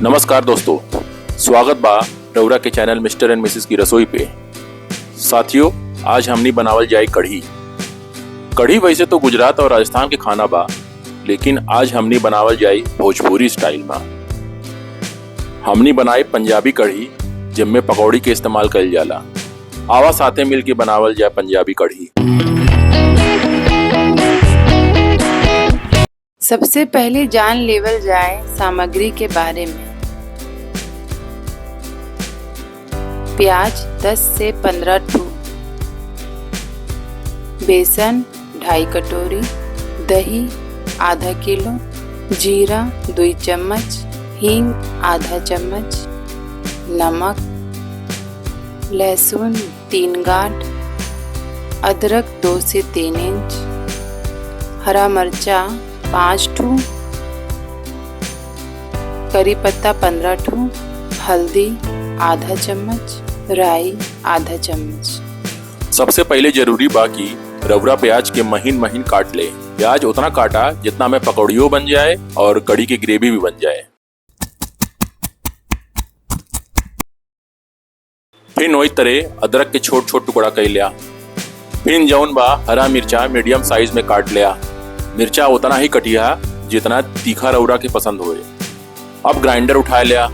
नमस्कार दोस्तों, स्वागत बा रउरा के चैनल मिस्टर एंड मिसेस की रसोई पे। साथियों, आज हमनी बनावल जाए कढ़ी। कढ़ी वैसे तो गुजरात और राजस्थान के खाना बा, लेकिन आज हमनी बनावल जाए भोजपुरी स्टाइल में। हमनी बनाए पंजाबी कढ़ी, जिनमें पकौड़ी के इस्तेमाल कइल जाला। आवा साथे मिल के बनावल जाए पंजाबी कढ़ी। सबसे पहले जान लेवल जाए सामग्री के बारे में। प्याज 10 से 15 ठू, बेसन 2.5 कटोरी, दही आधा किलो, जीरा 2 चम्मच, हींग आधा चम्मच, नमक, लहसुन 3 गांठ, अदरक 2 से 3 इंच, हरा मिर्चा 5 ठू, करी पत्ता 15 ठू, हल्दी आधा चम्मच, राई आधा चम्मच। सबसे पहले जरूरी बा कि रउरा प्याज के महीन महीन काट ले। प्याज उतना काटा जितना में पकौड़ियों बन जाए और कढ़ी की ग्रेवी भी बन जाए। फिर वही तरह अदरक के छोट छोट टुकड़ा कर लिया। फिर जौन बा हरा मिर्चा मीडियम साइज में काट लिया। मिर्चा उतना ही कटिया जितना तीखा रउरा के पसंद होए। अब ग्राइंडर उठा लिया,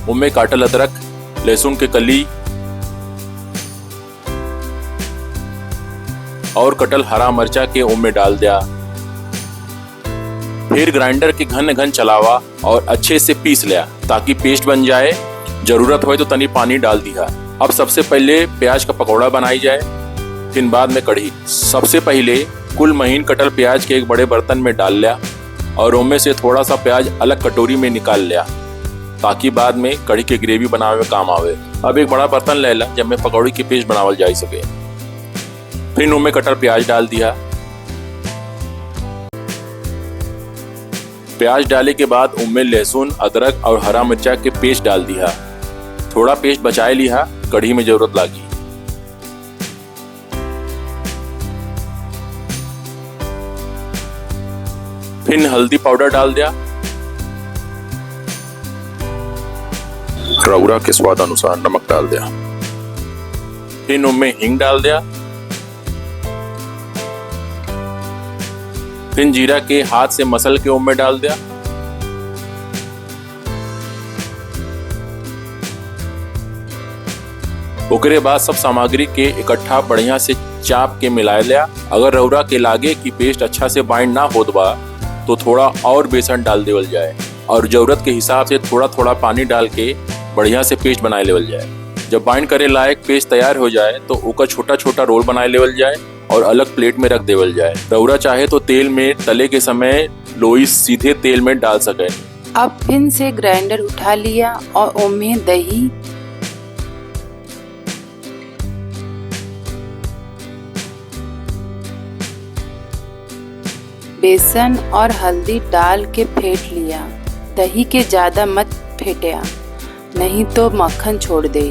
उनमें काटल अदरक, लहसुन के कली और कटल हरा मिर्चा के उनमें डाल दिया। फिर ग्राइंडर के घन घन चलावा और अच्छे से पीस लिया ताकि पेस्ट बन जाए। जरूरत हो तो तनी पानी डाल दिया। अब सबसे पहले प्याज का पकौड़ा बनाई जाए, फिर बाद में कढ़ी। सबसे पहले कुल महीन कटल प्याज के एक बड़े बर्तन में डाल लिया और उनमें से थोड़ा सा प्याज अलग कटोरी में निकाल लिया ताकि बाद में कढ़ी के ग्रेवी बनावे में काम आवे। अब एक बड़ा बर्तन ले ला जब में पकौड़ी की पेस्ट बनावल जा सके। फिर उनमें कटर प्याज डाल दिया। प्याज डाले के बाद उनमें लहसुन, अदरक और हरा मिर्चा के पेस्ट डाल दिया। थोड़ा पेस्ट बचाए लिया, कढ़ी में जरूरत लगी। फिर हल्दी पाउडर डाल दिया। रउरा के स्वाद अनुसार नमक डाल दिया। फिर उनमें हींग डाल दिया। फिर जीरा के हाथ से मसल के उनमें डाल दिया। ओकरे बाद सब सामग्री के इकट्ठा बढ़िया से चाप के मिला लिया। अगर रउरा के लागे कि पेस्ट अच्छा से बाइंड ना होत बा तो थोड़ा और बेसन डाल देवल जाए और जरूरत के हिसाब से थोड़ा थोड़ा पानी डाल के बढ़िया से पेस्ट बनाए लेवल जाए। जब बाइंड करे लायक पेस्ट तैयार हो जाए तो ओका छोटा छोटा रोल बनाए लेवल जाए और अलग प्लेट में रख देवल जाए। रउरा चाहे तो तेल में तले के समय लोई सीधे तेल में डाल सके। अब फिर से ग्राइंडर उठा लिया और उनमें दही, बेसन और हल्दी डाल के फेंट लिया। दही के ज्यादा मत फेंटिया, नहीं तो मक्खन छोड़ दे।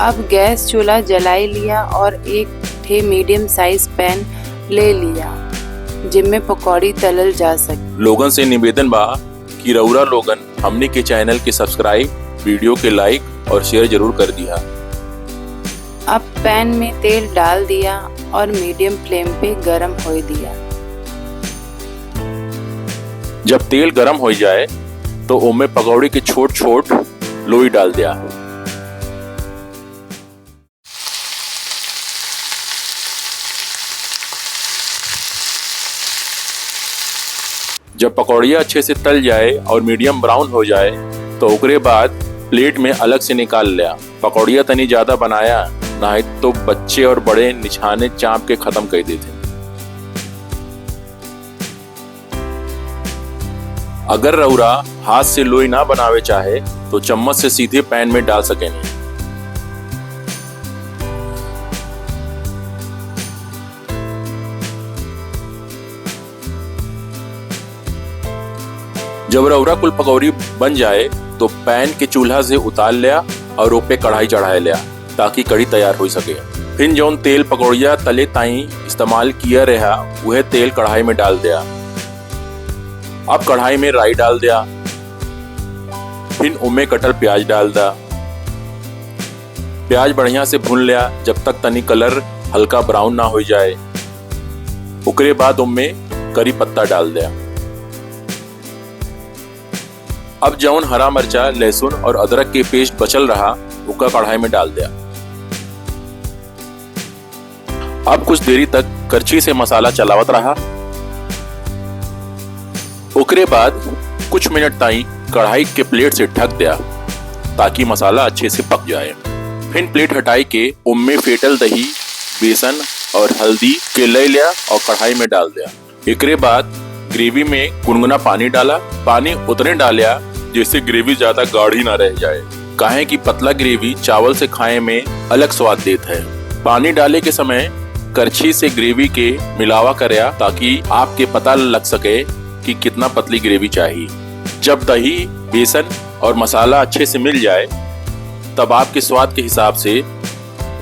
अब गैस चूल्हा जलाई लिया और एक ठे मीडियम साइज पैन ले लिया जिनमें पकौड़ी तलल जा सके। लोगन से निवेदन बा कि रउरा लोगन हमने के चैनल के सब्सक्राइब, वीडियो के लाइक और शेयर जरूर कर दिया। अब पैन में तेल डाल दिया और मीडियम फ्लेम पे गरम हो दिया। जब तेल गरम हो जाए तो उनमें पकौड़ी के छोट छोट लोई डाल दिया। जब पकौड़ियाँ अच्छे से तल जाए और मीडियम ब्राउन हो जाए तो ओकरे बाद प्लेट में अलग से निकाल लिया। पकौड़ियाँ तनी ज्यादा बनाया, नहीं तो बच्चे और बड़े निछाने चाप के खत्म कर देते। अगर रउरा हाथ से लोई ना बनावे चाहे तो चम्मच से सीधे पैन में डाल सकेंगे। जब रउरा कुल पकौड़ी बन जाए तो पैन के चूल्हा से उतार लिया और ऊपर कढ़ाई चढ़ाए लिया ताकि कढ़ी तैयार हो सके। फिर जौन तेल पकौड़िया तले ताई इस्तेमाल किया रहा वह तेल कढ़ाई में डाल दिया। अब कढ़ाई में राई डाल दिया, फिर उम्मे कटल प्याज डाल दिया। प्याज बढ़िया से भून लिया जब तक तनी कलर हल्का ब्राउन ना हो जाए। उकरे बाद उनमें करी पत्ता डाल दिया। अब जौन हरा मिर्चा, लहसुन और अदरक के पेस्ट बचल रहा उसका कढ़ाई में डाल दिया। अब कुछ देरी तक करछी से मसाला चलावत रहा। उकरे बाद कुछ मिनट ताई कढ़ाई के प्लेट से ढक दिया ताकि मसाला अच्छे से पक जाए। फिर प्लेट हटाई के उम्मे फेटल दही, बेसन और हल्दी के ले लिया और कढ़ाई में डाल दिया। एकरे बाद ग्रेवी में गुनगुना पानी डाला। पानी उतने डालिया जैसे ग्रेवी ज्यादा गाढ़ी ना रह जाए, काहे कि पतला ग्रेवी चावल से खाए में अलग स्वाद देता है। पानी डाले के समय करछी से ग्रेवी के मिलावा करया ताकि आपके पता लग सके कि कितना पतली ग्रेवी चाहिए। जब दही, बेसन और मसाला अच्छे से मिल जाए तब आपके स्वाद के हिसाब से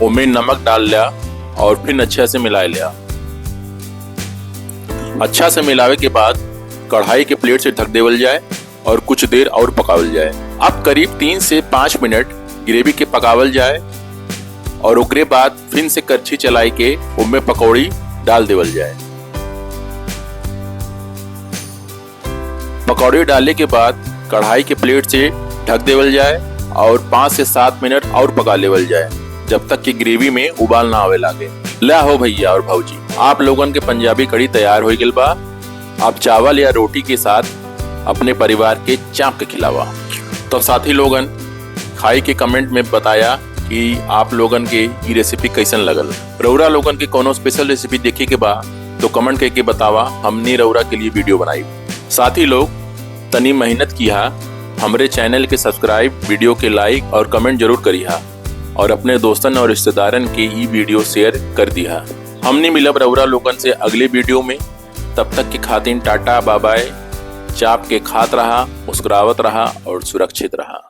उनमें नमक डाल लिया और फिर अच्छा से मिला लिया। अच्छा से मिलावे के बाद कढ़ाई के प्लेट से ढक देवल जाए और कुछ देर और पकावल जाए। अब करीब 3 से 5 मिनट ग्रेवी के पकावल जाए और उकरे बाद फिर से करछी चलाई के उनमें पकौड़ी डाल देवल जाए। पकौड़ी डालने के बाद कढ़ाई के प्लेट से ढक देवल जाए और 5 से 7 मिनट और पका लेवल जाए जब तक कि ग्रेवी में उबाल ना आवे लागे। ला हो भैया और भाऊजी, आप लोगन के पंजाबी कढ़ी तैयार हो गई बा। आप चावल या रोटी के साथ अपने परिवार के चाप के खिलावा। तो साथी लोगन खाई के कमेंट में बताया कि आप लोगन के ये रेसिपी कैसन लगल। रउरा लोगन के कोनो स्पेशल रेसिपी देखे के बा तो कमेंट करके बतावा, हमने रउरा के लिए वीडियो बनाई। साथी लोग तनी मेहनत किया, हमरे चैनल के सब्सक्राइब, वीडियो के लाइक और कमेंट जरूर करिहा और अपने दोस्तन और रिश्तेदारन के ये वीडियो शेयर कर दिया। हमने मिलब रउरा लोगन से अगले वीडियो में। तब तक के खातिर टाटा बाय बाय। चाप के खात रहा, मुस्कुरावत रहा और सुरक्षित रहा।